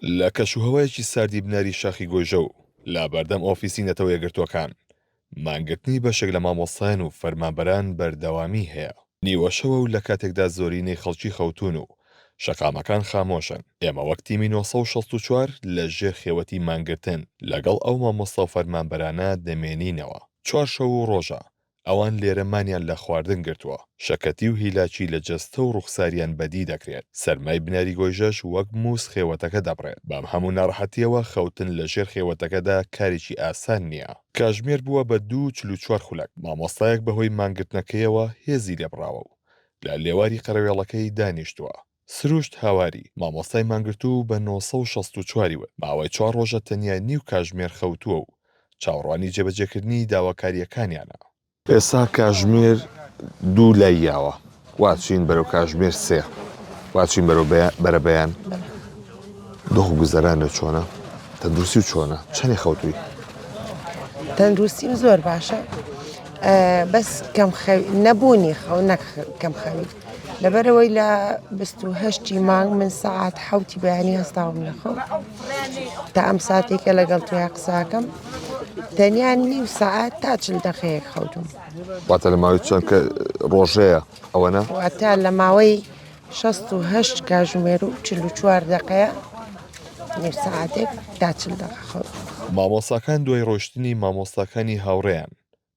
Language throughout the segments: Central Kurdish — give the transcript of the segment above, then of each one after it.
لە کەشوهەوایەکی ساردی بناری شاخی گۆیژە و لە بەردەم ئۆفیسی نەتەوە یەکگرتووەکان مانگرتنی بەشێک لە مامۆستایان و فەرمانبەران بەردەوامی هەیە. نیوەشەوە و لە کاتێکدا زۆرینەی خەڵکی خەوتون و شەقامەکان خامۆشن، ئێمە وەک تیمی 964 لە ژێر خێوەتی مانگرتن لەگەڵ ئەو مامۆستا و فەرمانبەرانە دەمێنینەوە. چوار شەو و ڕۆژە ئەوان لێرەمانیان لە خواردن گرتووە. شەکەتی و هیلاکی لە جەستە و ڕوخساریان بەدی دەکرێت. سەرمای بناری گۆیژەش وەک مووس خێوەتەکە دەبڕێت. بەم هەموو ناڕەحەتیەوە خەوتن لە ژێر خێوەتەکەدا کارێکی ئاسان نییە. کاژمێر بووە بە 244 خولەک. مامۆستایەک بەهۆی مانگرتنەکەیەوە هێزی لێبڕاوە و لە لێواری قەرەوێڵەکەی دانیشتووە. سروشت هاواری مامۆستای مانگرتوو بە 964 وت ماوەی 4 ڕۆژە تەنیا نیو کاژمێر خەوتووە و چاوەڕوانی جێبەجێکردنی داواکاریەکانیانە. ئێستا کاژمێر دوو لای یاوە، واچین بەرەو کاژمێر سێ، واچین بەرە بەیان. دۆخ گوزەرانە چۆنە؟ تەندروستی و چۆنە؟ چەندی خەوتووی؟ تەندروستیم زۆر باشە، بەس کەم نەبوونی خەو نەک کەم خەوی لەبەرەوەی لە 28 مانگ من سەعات 7 بەیانی هەستاوم لە خۆ تا ئەم ساتێکە لەگەڵ تویا قساکەم تەنیا نیو سەعات تا 40 دەقەیەک خەوتم. واتە لە ماوەی چەند کە ڕۆژەیە ئەوەنە؟ واتە لە ماوەی 68 کاژمێر و 44 دقەیە نیو سەعاتێک تا 40 دقە خەوت. مامۆستاکان دوای ڕۆشتنی مامۆستاکانی هاوڕێیان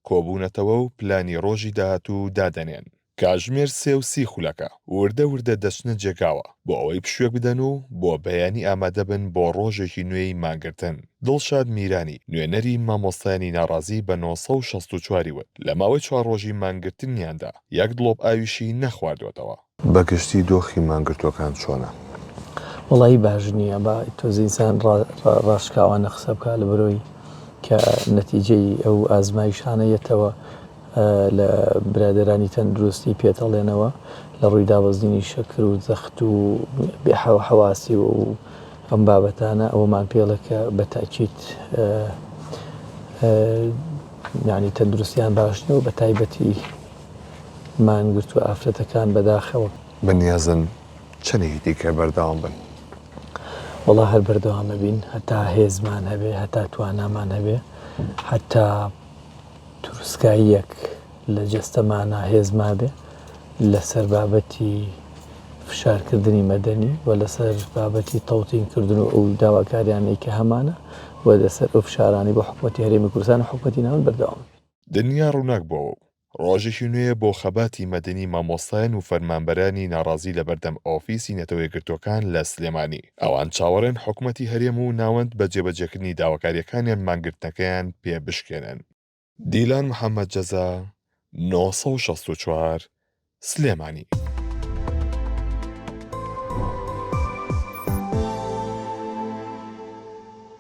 کۆبوونەتەوە و پلانی ڕۆژی داهاتوو دادەنێن. کاژمێر 30 خولەکە وردە وردە دەچنە جێگاوە بۆ ئەوەی پشوێک بدەن و بۆ بەیانی ئامادە بن بۆ ڕۆژێکی نوێی مانگرتن. دڵشاد میرانی نوێنەری مامۆستایانی ناڕازی بە 964 وت لە ماوەی 4 ڕۆژی مانگرتنیاندا یەک دڵۆپ ئاویشی نەخواردوێتەوە. بەگشتی دۆخی مانگرتوەکان چۆنە؟ وڵی باش نییە بە تۆزیسان ڕاشکاوانە قسە بکە لە بەرۆی کە نەتیجەی ئەو ئازمایشانەیەتەوە لە برادرانی تەندروستی پێتەڵێنەوە لە ڕووی دابەزینی شەکر و زەخت و حەواسی و ئەم بابەتانە ئەوەمان پێڵەکە بە تاکید یعنی تەندروستیان باش نیە و بە تایبەتی مانگرت و ئافرەتەکان بەداخەوە بەنیازن چەندێکی دیکە بەردەوام بن. وەڵا هەر بەردەوامە بین هەتا هێزمان هەبێ هەتا توانامان هەبێ هەتا تروسکاییەک لە جەستەمانە هێزما بێ لەسەر بابەتی فشارکردنی مەدەنی و لەسەر بابەتی تەوتینکردن و ئەو داواکاریانەی کە هەمانە و لەسەر ئەو فشارانی بۆ حکوومەتی هەرێمی کوردستان و حکوومەتی ناون بەردەوام. دنیا ڕووناک بووە و ڕۆژێکی نوێیە بۆ خەباتی مەدەنی مامۆستایان و فەرمانبەرانی ناڕازی لە بەردەم ئۆفیسی نەتەوە یەکگرتووەکان لە سلێمانی. ئەوان چاوەڕێن حکوومەتی هەرێم و ناوەند بە جێبەجێکردنی داواکاریەکانیان مانگرتنەکەیان پێ بشکێنن. دیلان محەممەد جەزا 964 سلێمانی.